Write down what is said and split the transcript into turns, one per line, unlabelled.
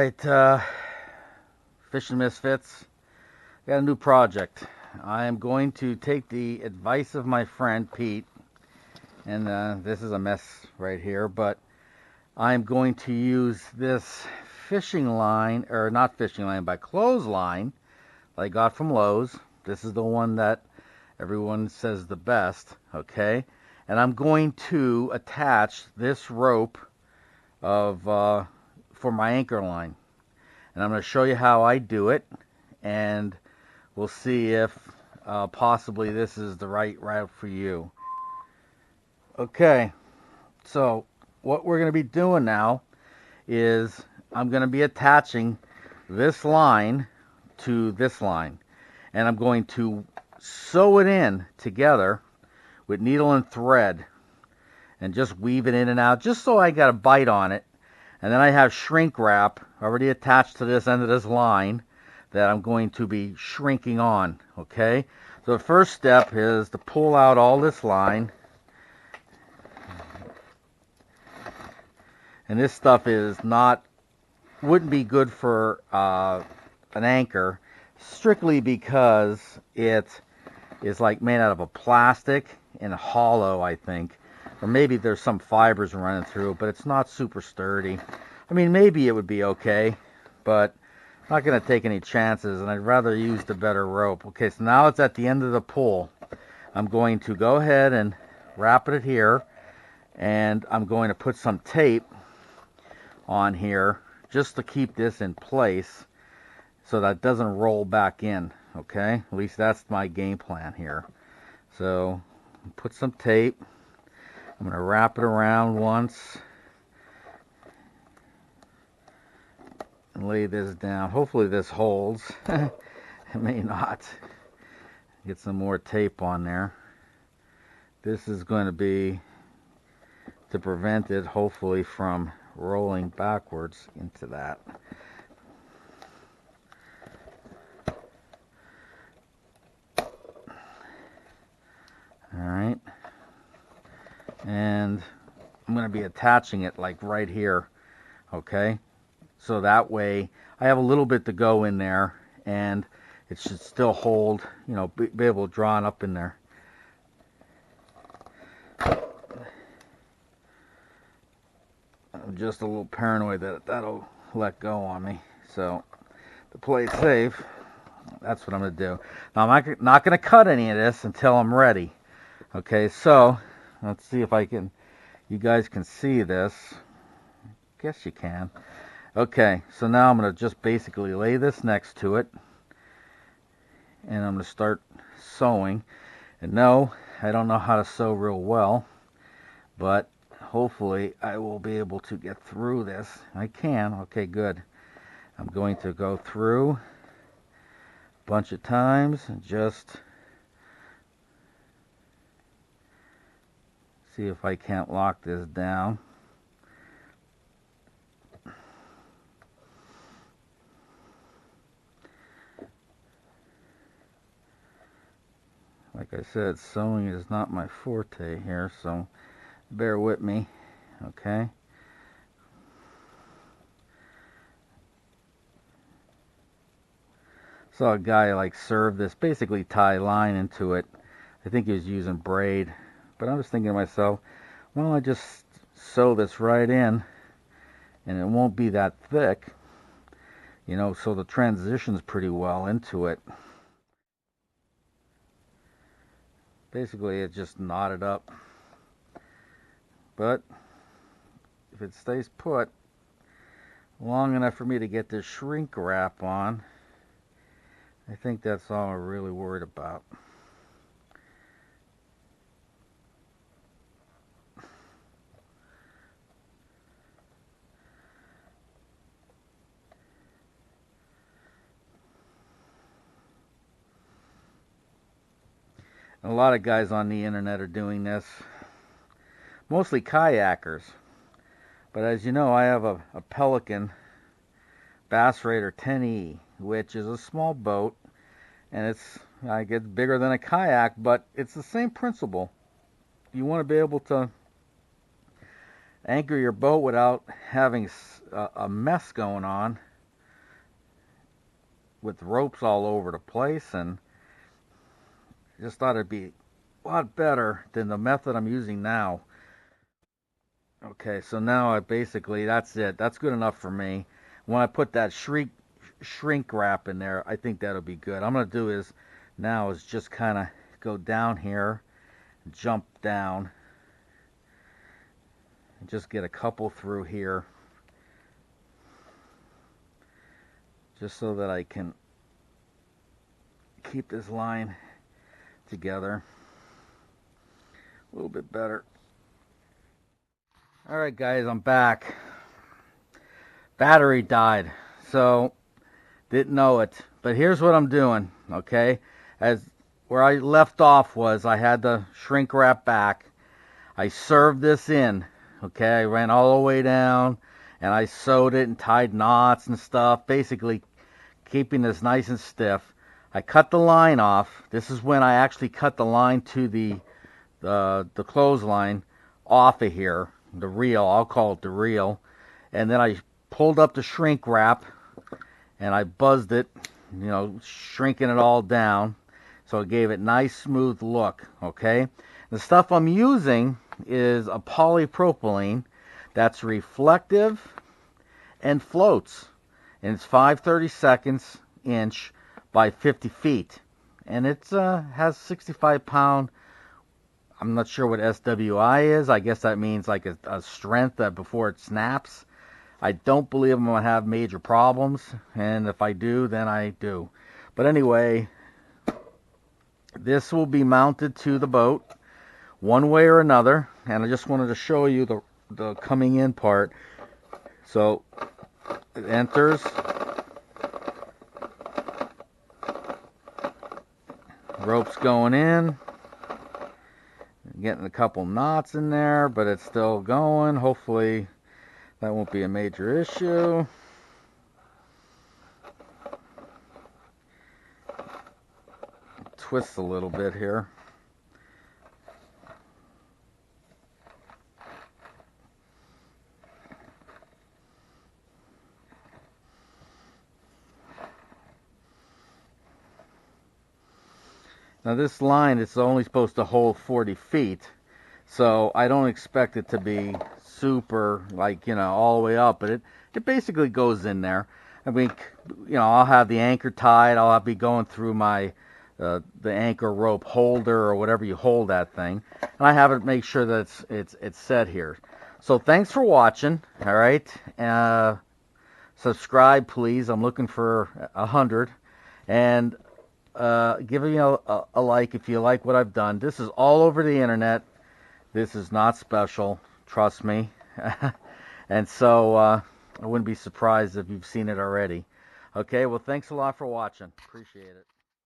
Alright, Fishing Misfits, got a new project. I am going to take the advice of my friend Pete, and this is a mess right here, but I'm going to use this fishing line, or not fishing line, but clothesline that I got from Lowe's. This is the one that everyone says the best, okay? And I'm going to attach this rope of for my anchor line. And I'm going to show you how I do it, and we'll see if possibly this is the right route for you. Okay, so what we're going to be doing now is I'm going to be attaching this line to this line, and I'm going to sew it in together with needle and thread and just weave it in and out just so I got a bite on it. And then I have shrink wrap already attached to this end of this line that I'm going to be shrinking on, okay? So the first step is to pull out all this line. And this stuff wouldn't be good for an anchor, strictly because it is like made out of a plastic and hollow, I think. Or maybe there's some fibers running through it, but it's not super sturdy. I mean, maybe it would be okay, but I'm not going to take any chances, and I'd rather use the better rope. Okay, so now it's at the end of the pull. I'm going to go ahead and wrap it here, and I'm going to put some tape on here just to keep this in place so that it doesn't roll back in, okay? At least that's my game plan here. So, put some tape. I'm going to wrap it around once and lay this down. Hopefully this holds. It may not. Get some more tape on there. This is going to be to prevent it, hopefully, from rolling backwards into that. Alright. And I'm going to be attaching it like right here, okay? So that way I have a little bit to go in there, and it should still hold, you know, be able to draw it up in there. I'm just a little paranoid that that'll let go on me. So to play it safe, that's what I'm going to do. Now I'm not going to cut any of this until I'm ready. Okay, so let's see if you guys can see this. Guess you can. Okay, so now I'm going to just basically lay this next to it, and I'm going to start sewing. And no, I don't know how to sew real well, but hopefully I will be able to get through this. I can. Okay, good. I'm going to go through a bunch of times and just see if I can't lock this down. Like I said, sewing is not my forte here, so bear with me, okay? Saw a guy like serve this, basically tie line into it. I think he was using braid. But I was thinking to myself, well, I just sew this right in, and it won't be that thick, you know, so the transition's pretty well into it. Basically, it just knotted up. But if it stays put long enough for me to get this shrink wrap on, I think that's all I'm really worried about. A lot of guys on the internet are doing this, mostly kayakers. But as you know, I have a Pelican Bassraider 10E, which is a small boat, and I get bigger than a kayak, but it's the same principle. You want to be able to anchor your boat without having a mess going on. with ropes all over the place, and just thought it'd be a lot better than the method I'm using now. Okay, so now that's it. That's good enough for me. When I put that shrink wrap in there, I think that'll be good. I'm gonna do is just kind of go down here, jump down, and just get a couple through here, just so that I can keep this line together a little bit better. Alright guys, I'm back. Battery died, so didn't know it. But here's what I'm doing, okay? As where I left off was I had the shrink wrap back. I served this in, okay? I ran all the way down and I sewed it and tied knots and stuff, basically keeping this nice and stiff. I cut the line off. This is when I actually cut the line to the clothesline off of here. The reel, I'll call it the reel. And then I pulled up the shrink wrap and I buzzed it, shrinking it all down. So it gave it nice smooth look, okay? The stuff I'm using is a polypropylene that's reflective and floats. And it's 5/32 inch by 50 feet. And it has 65-pound, I'm not sure what SWI is. I guess that means like a strength that before it snaps. I don't believe I'm going to have major problems. And if I do, then I do. But anyway, this will be mounted to the boat one way or another. And I just wanted to show you the coming in part. So it enters. Rope's going in. Getting a couple knots in there, but it's still going. Hopefully that won't be a major issue. Twist a little bit here. Now this line is only supposed to hold 40 feet, so I don't expect it to be super, all the way up, but it basically goes in there. I mean, I'll have the anchor tied, I'll be going through my, the anchor rope holder or whatever you hold that thing, and I have it make sure that it's set here. So thanks for watching, alright, subscribe please, I'm looking for 100, and give me a like if you like what I've done. This is all over the internet. This is not special, trust me. And so I wouldn't be surprised if you've seen it already. Okay, well thanks a lot for watching. Appreciate it.